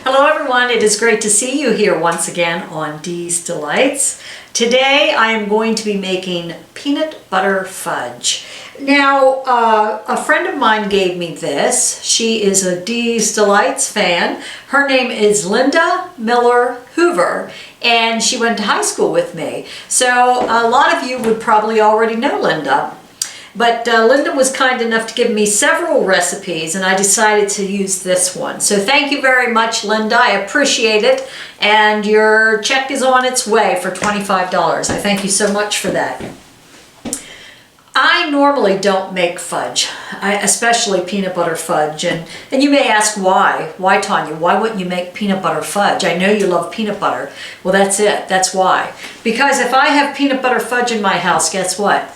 Hello everyone, it is great to see you here once again on Dee's Delights. Today I am going to be making peanut butter fudge. Now, a friend of mine gave me this. She is a Dee's Delights fan. Her name is Linda Miller Hoover, and she went to high school with me. So a lot of you would probably already know Linda. But Linda was kind enough to give me several recipes, and I decided to use this one. So thank you very much, Linda. I appreciate it. And your check is on its way for $25. I thank you so much for that. I normally don't make fudge, especially peanut butter fudge. And you may ask why. Why, Tanya? Why wouldn't you make peanut butter fudge? I know you love peanut butter. Well, that's it. That's why. Because if I have peanut butter fudge in my house, guess what?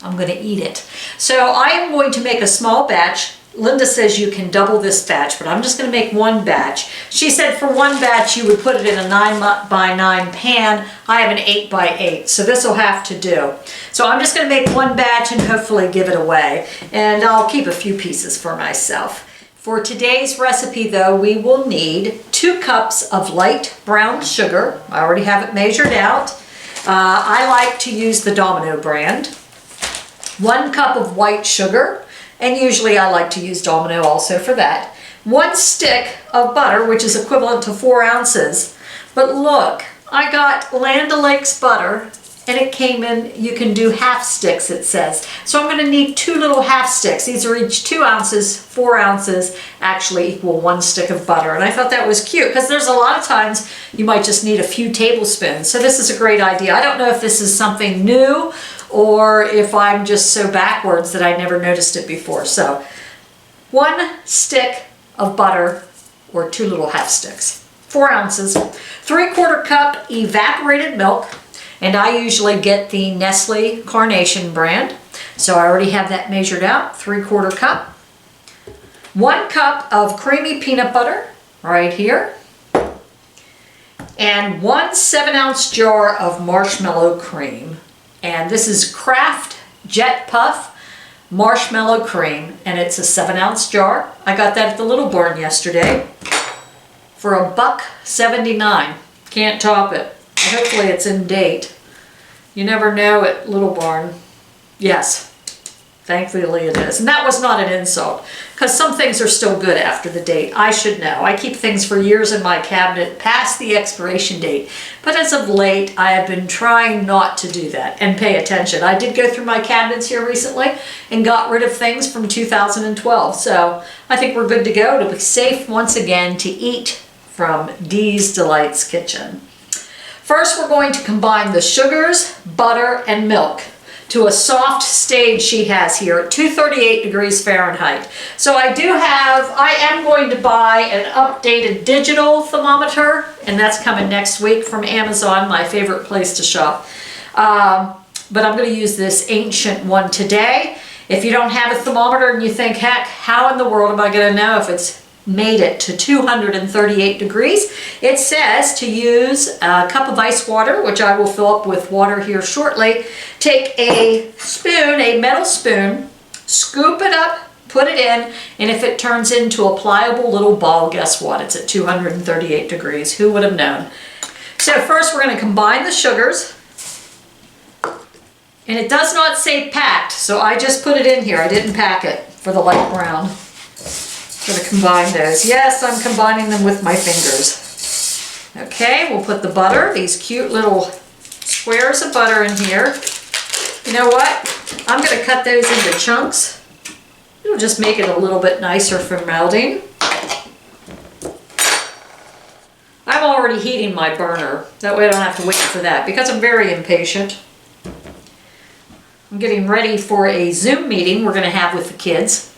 I'm going to eat it. So I am going to make a small batch. Linda says you can double this batch, but I'm just going to make one batch. She said for one batch you would put it in a 9 by 9 pan. I have an 8 by 8, so this will have to do. So I'm just going to make one batch and hopefully give it away. And I'll keep a few pieces for myself. For today's recipe though, we will need 2 cups of light brown sugar. I already have it measured out. I like to use the Domino brand. 1 cup of white sugar, and usually I like to use Domino also for that. 1 stick of butter, which is equivalent to 4 ounces. But look, I got Land O'Lakes butter, and it came in, you can do half sticks, it says. So I'm going to need 2 little half sticks. These are each 2 ounces, 4 ounces actually equal 1 stick of butter. And I thought that was cute, because there's a lot of times you might just need a few tablespoons. So this is a great idea. I don't know if this is something new, or if I'm just so backwards that I never noticed it before. So 1 stick of butter, or 2 little half sticks, 4 ounces, 3/4 cup evaporated milk, and I usually get the Nestle Carnation brand. So I already have that measured out, 3/4 cup. 1 cup of creamy peanut butter, right here. And 1 7-ounce jar of marshmallow cream. And this is Kraft Jet Puff Marshmallow Cream, and it's a 7-ounce jar. I got that at the Little Barn yesterday for $1.79. Can't top it. Hopefully it's in date. You never know at Little Barn. Yes, thankfully it is. And that was not an insult, because some things are still good after the date. I should know. I keep things for years in my cabinet past the expiration date. But as of late, I have been trying not to do that and pay attention. I did go through my cabinets here recently and got rid of things from 2012. So I think we're good to go to be safe once again to eat from Dee's Delights Kitchen. First, we're going to combine the sugars, butter, and milk to a soft stage she has here at 238 degrees Fahrenheit. So I am going to buy an updated digital thermometer, and that's coming next week from Amazon, my favorite place to shop. But I'm going to use this ancient one today. If you don't have a thermometer and you think, heck, how in the world am I going to know if it's made it to 238 degrees? It says to use a cup of ice water, which I will fill up with water here shortly. Take a spoon, a metal spoon, scoop it up, put it in, and if it turns into a pliable little ball, guess what? It's at 238 degrees. Who would have known? So first we're going to combine the sugars. And it does not say packed, so I just put it in here. I didn't pack it for the light brown. Going to combine those. Yes, I'm combining them with my fingers. Okay, we'll put the butter, these cute little squares of butter in here. You know what? I'm going to cut those into chunks. It'll just make it a little bit nicer for melting. I'm already heating my burner. That way I don't have to wait for that, because I'm very impatient. I'm getting ready for a Zoom meeting we're going to have with the kids.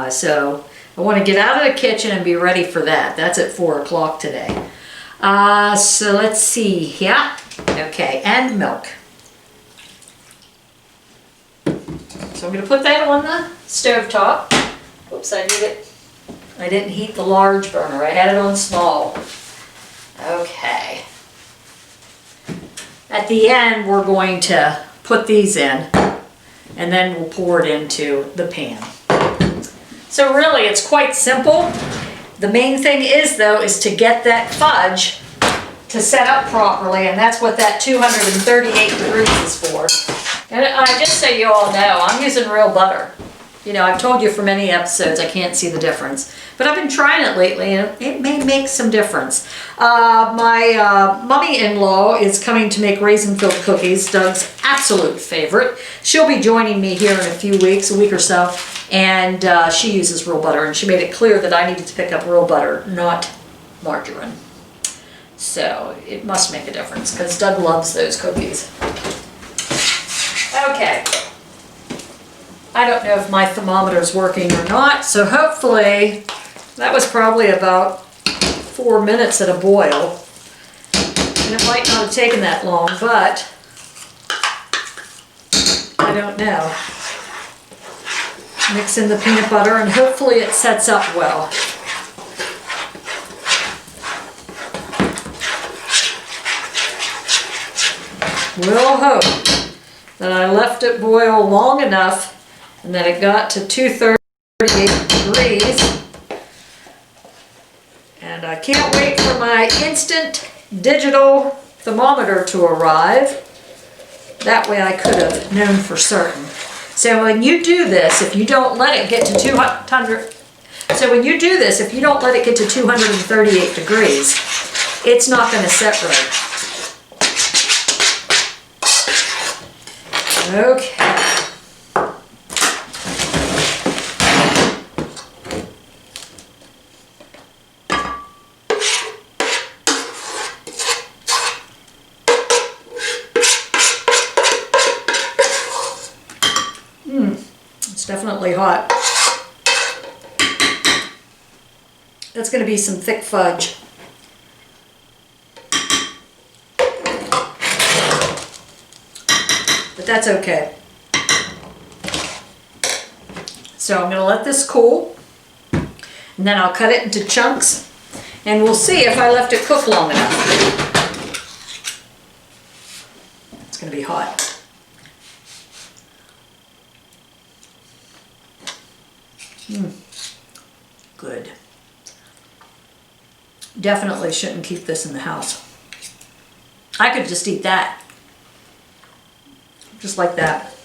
So I want to get out of the kitchen and be ready for that. That's at 4 o'clock today. So let's see. Yeah. Okay. And milk. So I'm going to put that on the stove top. Oops, I didn't heat the large burner. I had it on small. Okay. At the end, we're going to put these in, and then we'll pour it into the pan. So really, it's quite simple. The main thing is though, is to get that fudge to set up properly, and that's what that 238 degrees is for. And just so you all know, I'm using real butter. You know, I've told you for many episodes I can't see the difference, but I've been trying it lately and it may make some difference. My mummy-in-law is coming to make raisin-filled cookies, Doug's absolute favorite. She'll be joining me here in a few weeks, a week or so, and she uses real butter, and she made it clear that I needed to pick up real butter, not margarine. So it must make a difference because Doug loves those cookies. Okay. I don't know if my thermometer is working or not, so hopefully that was probably about 4 minutes at a boil. And it might not have taken that long, but I don't know. Mix in the peanut butter and hopefully it sets up well. We'll hope that I left it boil long enough and that it got to 238 degrees. And I can't wait for my instant digital thermometer to arrive. That way I could have known for certain. So when you do this, if you don't let it get to 238 degrees, it's not going to set right. Okay. It's definitely hot. That's going to be some thick fudge. But that's okay. So I'm going to let this cool, and then I'll cut it into chunks, and we'll see if I left it cook long enough. It's going to be hot. Good. Definitely shouldn't keep this in the house. I could just eat that. Just like that.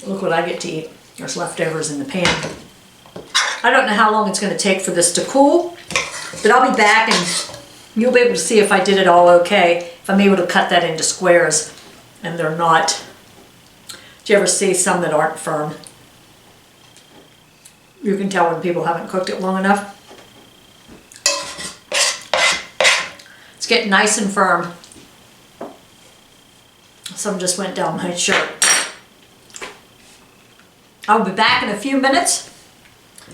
Look what I get to eat. There's leftovers in the pan. I don't know how long it's going to take for this to cool, but I'll be back and you'll be able to see if I did it all okay. If I'm able to cut that into squares and they're not. Do you ever see some that aren't firm? You can tell when people haven't cooked it long enough. It's getting nice and firm. Some just went down my shirt. I'll be back in a few minutes.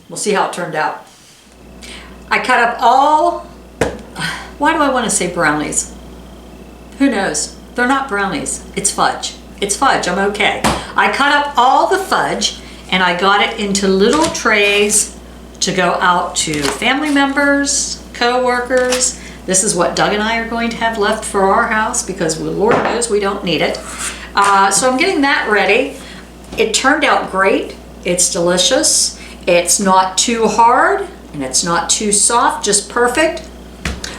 We'll see how it turned out. I cut up all, why do I want to say brownies? Who knows? They're not brownies. It's fudge. It's fudge. I'm okay. I cut up all the fudge and I got it into little trays to go out to family members, co-workers. This is what Doug and I are going to have left for our house because Lord knows we don't need it. So I'm getting that ready. It turned out great. It's delicious. It's not too hard and it's not too soft, just perfect.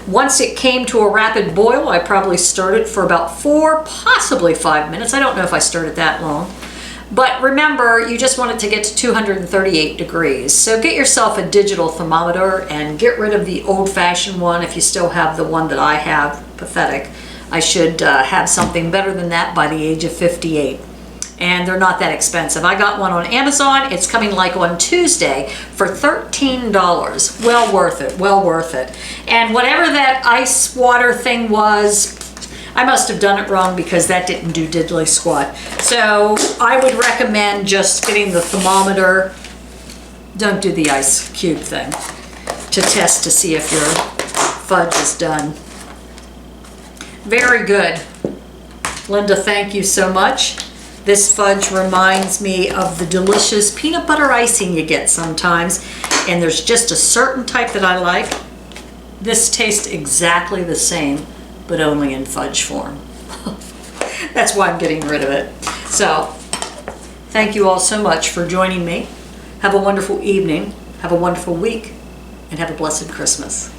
Once it came to a rapid boil, I probably stirred it for about 4, possibly 5 minutes. I don't know if I stirred it that long. But remember, you just want it to get to 238 degrees. So get yourself a digital thermometer and get rid of the old-fashioned one if you still have the one that I have. Pathetic. I should have something better than that by the age of 58. And they're not that expensive. I got one on Amazon. It's coming like on Tuesday for $13. Well worth it, well worth it. And whatever that ice water thing was, I must have done it wrong because that didn't do diddly squat. So I would recommend just getting the thermometer. Don't do the ice cube thing to test to see if your fudge is done. Very good. Linda, thank you so much. This fudge reminds me of the delicious peanut butter icing you get sometimes. And there's just a certain type that I like. This tastes exactly the same, but only in fudge form. That's why I'm getting rid of it. So, thank you all so much for joining me. Have a wonderful evening. Have a wonderful week. and have a blessed Christmas.